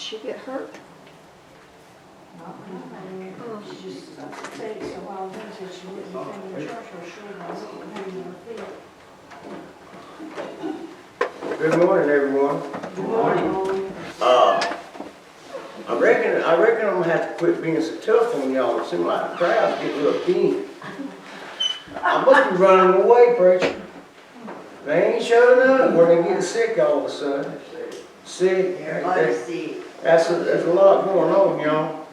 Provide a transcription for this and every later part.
she get hurt? She just takes a while, then said she wouldn't come in church or she wouldn't hang on her feet. Good morning, everyone. Good morning. I reckon I'm gonna have to quit being so tough on y'all. It seems like the crowd's getting a little keen. I must be running away, preacher. They ain't showing up when they get sick all of a sudden. Sick. There's a lot going on, y'all.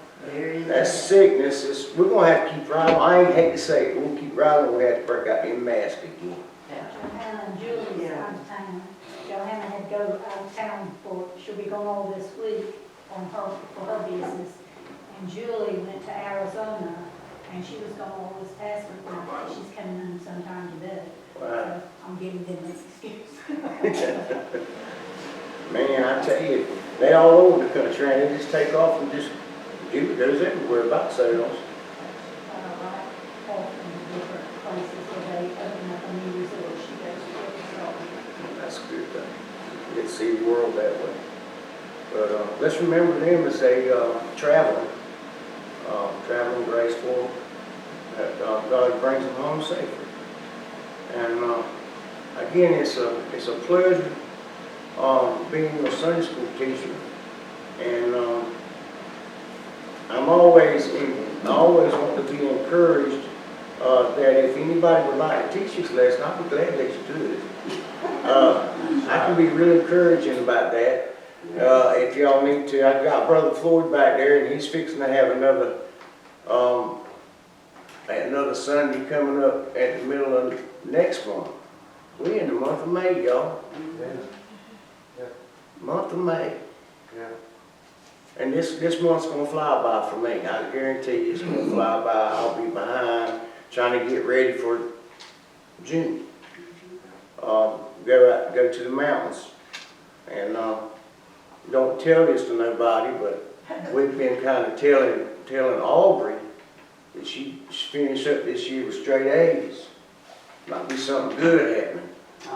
That sickness is, we're gonna have to keep riding. I ain't hate to say it, we'll keep riding. We'll have to break out in mask again. Johanna and Julie is out of town. Johanna had to go out of town she'll be gone all this week for her business. And Julie went to Arizona and she was gone all this past week. And I think she's coming in sometime today. Wow. So I'm giving them this excuse. Man, I tell you, they all over the country and they just take off and just it goes everywhere about sales. Right, off in different places where they open up a new resort. She goes to it. That's a good thing. You get to see the world that way. But let's remember them as they traveling graceful. That God brings them home safely. And again, it's a pleasure being a Sunday school teacher. And I always want to be encouraged that if anybody would like to teach this lesson, I'll be glad that you do it. I can be really encouraging about that. If y'all need to, I've got Brother Floyd back there, and he's fixing to have another Sunday coming up at the middle of next month. We're in the month of May, y'all. Yeah. Month of May. Yeah. And this month's gonna fly by for me. I guarantee you it's gonna fly by. I'll be behind trying to get ready for June. Go to the mountains. And don't tell this to nobody, but we've been kind of telling Aubrey that she finished up this year with straight A's. Might be something good happening.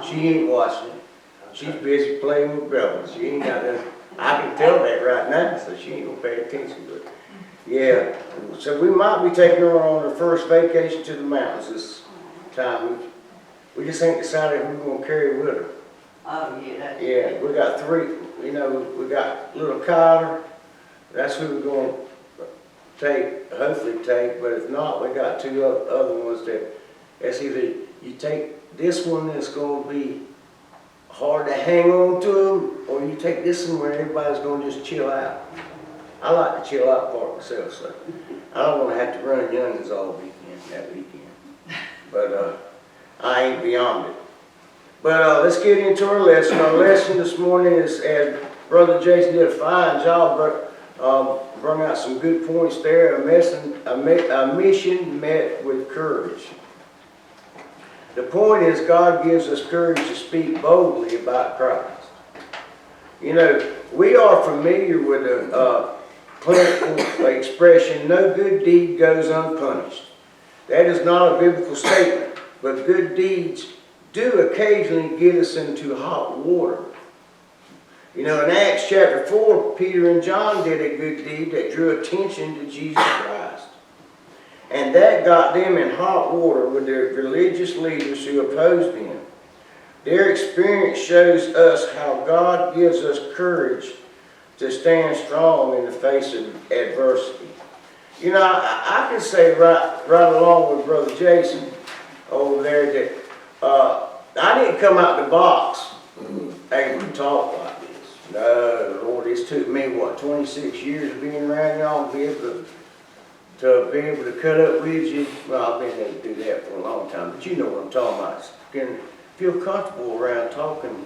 She ain't watching it. She's busy playing with Bella. She ain't got nothing. I can tell that right now, so she ain't gonna pay attention. But yeah, so we might be taking her on her first vacation to the mountains this time. We just ain't decided who we're gonna carry with her. Oh, yeah. Yeah, we got three. You know, we got little Kyler. That's who we're gonna hopefully take. But if not, we got two other ones that's either you take this one that's gonna be hard to hang on to them, or you take this one where everybody's going to just chill out. I like the chill out part myself, so I don't want to have to run youngins all that weekend. But I ain't beyond it. But let's get into our lesson. Our lesson this morning is, as Brother Jason did a fine job, brought out some good points there. A mission met with courage. The point is, God gives us courage to speak boldly about Christ. You know, we are familiar with the clinical expression, no good deed goes unpunished. That is not a biblical statement, but good deeds do occasionally get us into hot water. You know, in Acts chapter 4, Peter and John did a good deed that drew attention to Jesus Christ. And that got them in hot water with their religious leaders who opposed them. Their experience shows us how God gives us courage to stand strong in the face of adversity. You know, I can say right along with Brother Jason over there that I didn't come out the box able to talk like this. No, Lord, it's took me, 26 years of being around y'all to be able to cut up with you. Well, I've been able to do that for a long time, but you know what I'm talking about. Can feel comfortable around talking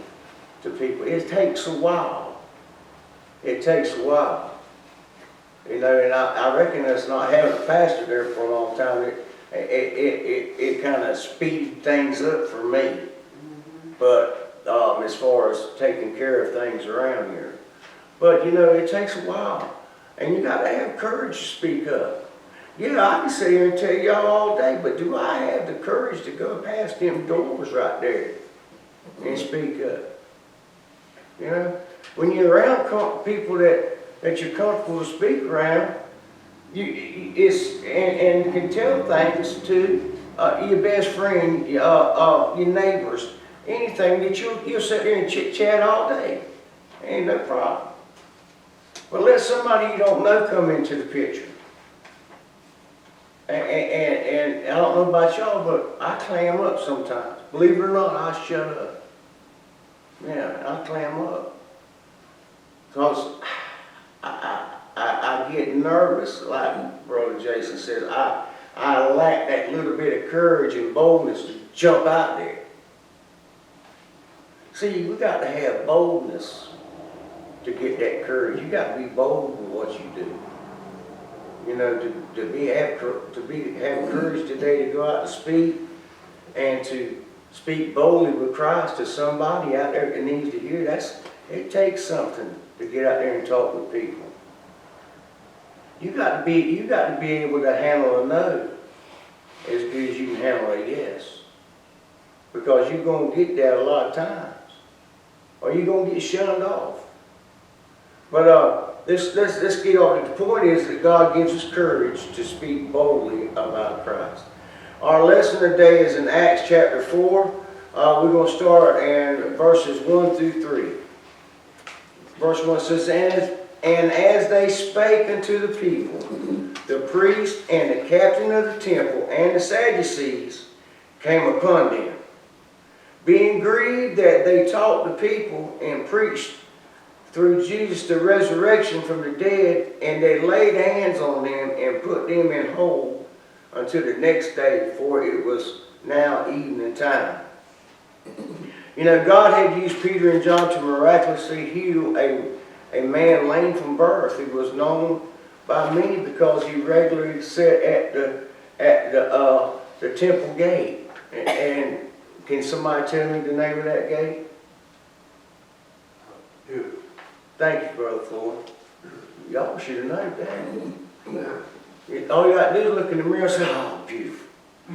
to people. It takes a while. It takes a while. You know, and I reckon us not having a pastor there for a long time, it kind of speeded things up for me. But as far as taking care of things around here. But you know, it takes a while. And you got to have courage to speak up. Yeah, I can sit here and tell y'all all day, but do I have the courage to go past them doors right there and speak up? You know, when you're around people that that you're comfortable to speak around, and can tell things to your best friend, your neighbors, anything that you'll sit there and chit chat all day. Ain't no problem. But let somebody you don't know come into the picture. And I don't know about y'all, but I clam up sometimes. Believe it or not, I shut up. Yeah, I clam up. Because I get nervous, like Brother Jason says. I lack that little bit of courage and boldness to jump out there. See, we got to have boldness to get that courage. You got to be bold in what you do. You know, have courage today to go out to speak and to speak boldly with Christ to somebody out there that needs to hear. It takes something to get out there and talk with people. You got to be able to handle a no as good as you can handle a yes, because you're gonna get that a lot of times, or you're gonna get shunned off. But let's get on. The point is that God gives us courage to speak boldly about Christ. Our lesson today is in Acts chapter 4. We're going to start in verses 1 through 3. Verse 1 says, And as they spake unto the people, the priest and the captain of the temple and the Sadducees came upon them, being grieved that they taught the people and preached through Jesus the resurrection from the dead, and they laid hands on them and put them in hold until the next day, for it was now evening time. You know, God had used Peter and John to miraculously heal a man lame from birth. He was known by many because he regularly sat at the temple gate. And can somebody tell me the name of that gate? Yeah. Thank you, Brother Floyd. Y'all should have known that. All you got to do is look in the mirror and say, oh, beautiful.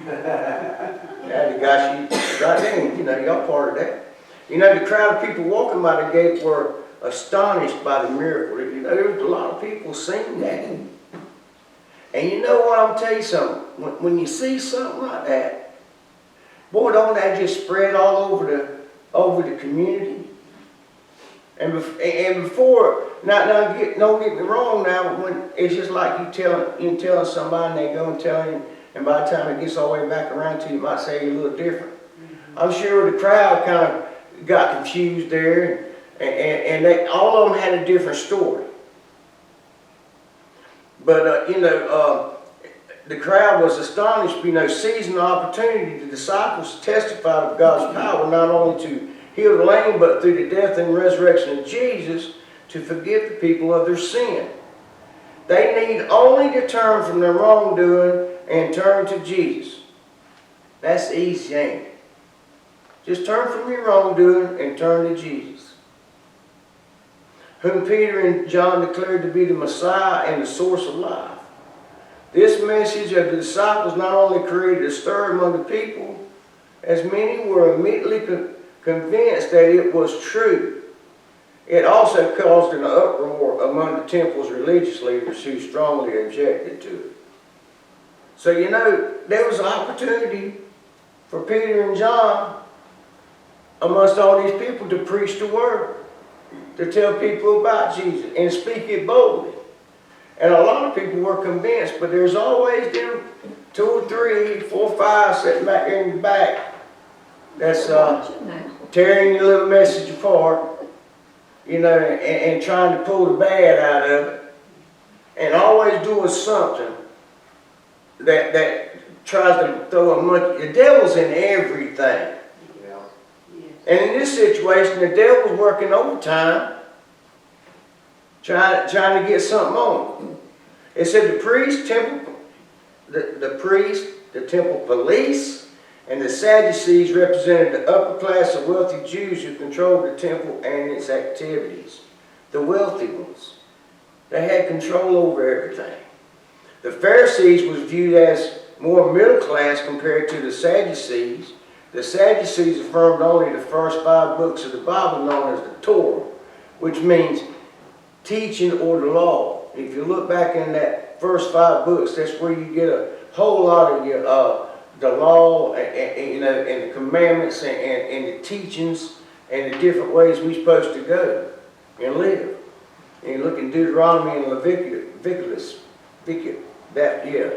Yeah, the guy, right there, you know, y'all part of that. You know, the crowd of people walking by the gate were astonished by the miracle. You know, there was a lot of people seeing that. And you know what, I'm tell you something. When you see something like that, boy, don't that just spread all over the community? And before, don't get me wrong now, but when it's just like you telling somebody and they go and tell you, and by the time it gets all the way back around to you, it might say you're a little different. I'm sure the crowd kind of got confused there, and they, all of them had a different story. But, the crowd was astonished, seizing the opportunity. The disciples testified of God's power, not only to heal the lame, but through the death and resurrection of Jesus, to forgive the people of their sin. They need only to turn from their wrongdoing and turn to Jesus. That's easy, ain't it? Just turn from your wrongdoing and turn to Jesus, whom Peter and John declared to be the Messiah and the source of life. This message of the disciples not only created a stir among the people, as many were immediately convinced that it was true. It also caused an uproar among the temple's religious leaders who strongly objected to it. So there was an opportunity for Peter and John amongst all these people to preach the word, to tell people about Jesus and speak it boldly. And a lot of people were convinced, but there's always them 2 or 3, 4 or 5 sitting back there in the back that's tearing your little message apart, and trying to pull the bad out of it, and always doing something that tries to throw a monkey. The devil's in everything. Yeah. And in this situation, the devil's working overtime, trying to get something on. It said the priest, the temple police, and the Sadducees represented the upper class of wealthy Jews who controlled the temple and its activities. The wealthy ones. They had control over everything. The Pharisees was viewed as more middle class compared to the Sadducees. The Sadducees affirmed only the first 5 books of the Bible, known as the Torah, which means teaching or the law. If you look back in that first 5 books, that's where you get a whole lot of your the law and you know, and the commandments and the teachings and the different ways we're supposed to go and live. And you look in Deuteronomy and Leviticus, that, yeah.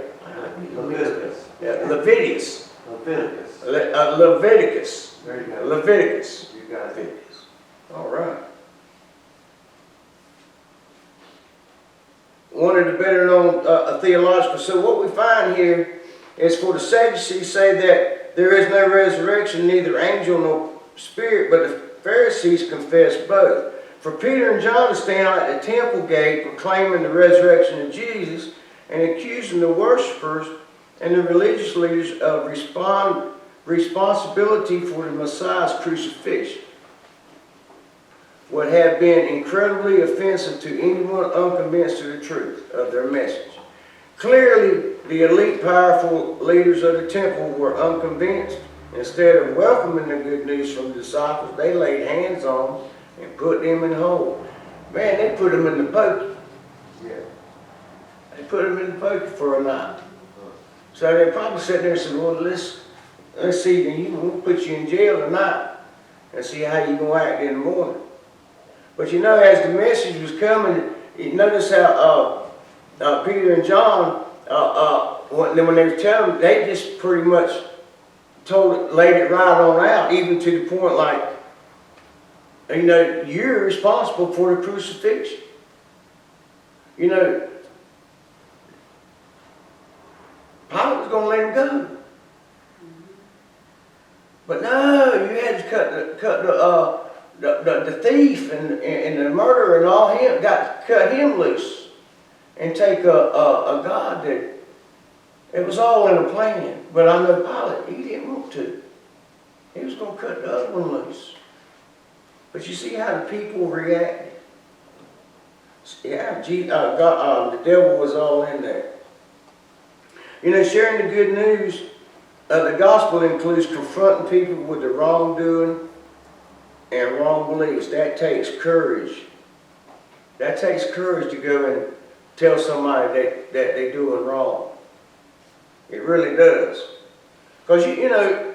Leviticus. Yeah, Leviticus. Leviticus. Leviticus. There you go. Leviticus. You got it. Leviticus. All right. One of the better known theological. So what we find here is for the Sadducees say that there is no resurrection, neither angel nor spirit, but the Pharisees confess both. For Peter and John to stand out at the temple gate proclaiming the resurrection of Jesus and accusing the worshipers and the religious leaders of responsibility for the Messiah's crucifixion would have been incredibly offensive to anyone unconvinced of the truth of their message. Clearly, the elite, powerful leaders of the temple were unconvinced. Instead of welcoming the good news from the disciples, they laid hands on them and put them in the hole. Man, they put them in the pokey. Yeah. They put them in the pokey for a night. So they probably sat there and said, well, let's see, we'll put you in jail tonight and see how you're going to act in the morning. But you know, as the message was coming, you notice how Peter and John, when they were telling them, they just pretty much laid it right on out, even to the point like, you know, you're responsible for the crucifixion. You know, Pilate was going to let him go. But no, you had to cut the thief and the murderer and all him, got to cut him loose and take a God that, it was all in a plan. But I know Pilate, he didn't want to. He was going to cut the other one loose. But you see how the people reacted? Yeah, the devil was all in there. You know, sharing the good news, the gospel includes confronting people with the wrongdoing and wrong beliefs. That takes courage. That takes courage to go and tell somebody that they're doing wrong. It really does. Because, you know,